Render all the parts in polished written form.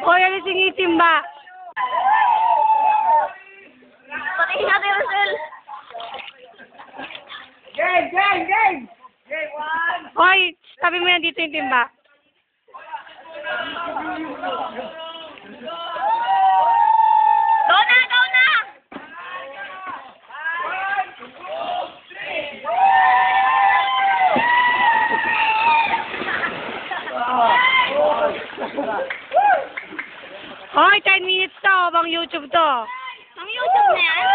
Hoy, ano singitim ba? Patingin natin, Rosel. Game! Game, one! Hoy, sabi mo yan dito yung timba. Go na! Hoy, 10 minutes to, bang YouTube to. Ang YouTube na yan?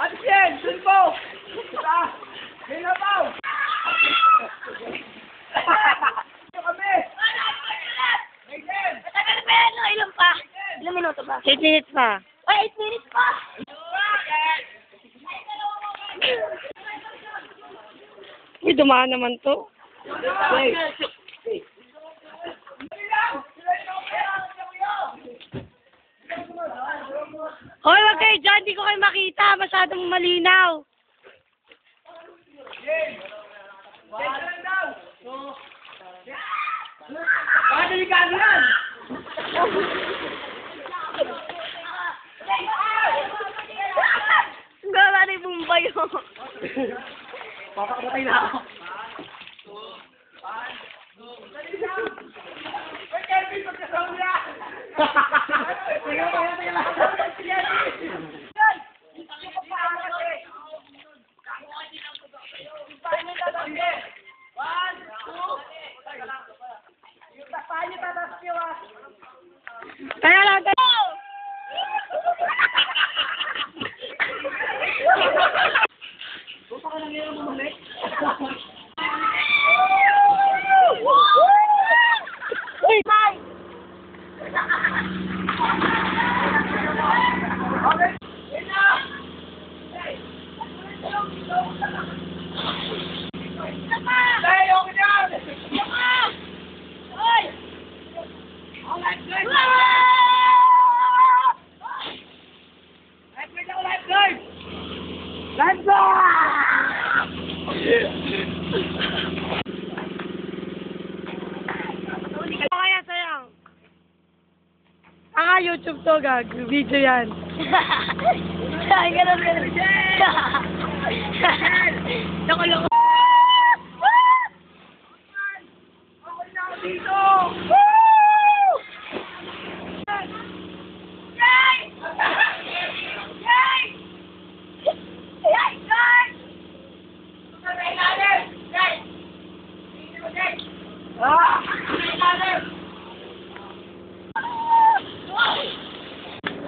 Action! Sulpo! Binabaw! Kami! Matagal pa yan, no? Ilan pa? Ilang minuto pa? 8 minutes pa. Ay, 8 minutes pa! Uy, dumaan naman to. Hoy, wag kayo dyan, di ko kayo makita. Masyadong malinaw. Baka delikado yan! Gala na yung Bombay, oh. Papakamatay na ako. Ay, Kelvin, magkasama niya! Sige lang. Kaya lang, Let's go! kaya sayang. YouTube to, gag. Video yan. Ay, ganun. Nakulong. Dito!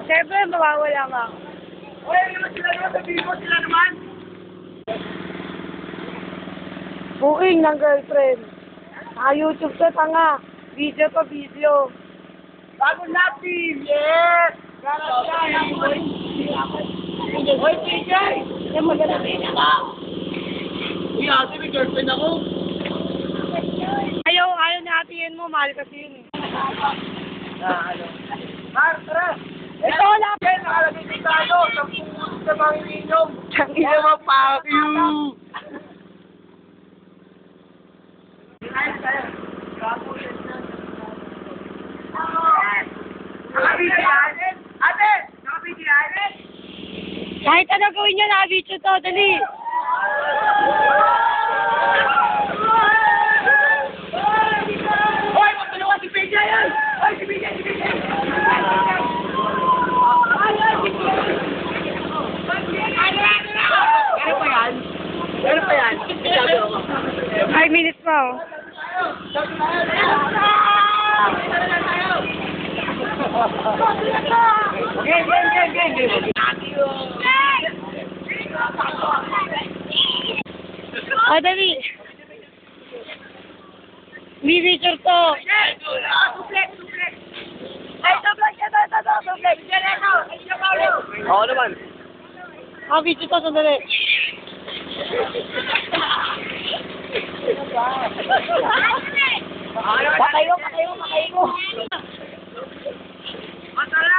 Siyempre, mawawala ka. Oy, ano sila naman? Sabihin mo sila naman? Booking ng girlfriend. YouTube to, tanga. Video to, video. Bagong lap team! Yes! Galang boy! Oy, PJ! Yung maganda rin ako. Uy, ate, may girlfriend ako. Ayaw natin mo, mahal kasi yun eh. Tara! Ito wala. Nakalagay dito sa pumunod sa mga ininom. Changi naman pa, you. Nakabidyanin! Ate! Nakabidyanin! Kahit ano gawin niya, nakabidyo to, dali. Hoy! Magtulungan si PJ yan! Hoy! Si PJ! Meron pa yan? Sabi ako. 5 minutes pa, oh. Game! O, dali. Bibicture to. Ay, tablag ka na, tablag. Oo naman. Video to, sandali. Ay, Patay ko, patay ko, patay ko. Masala,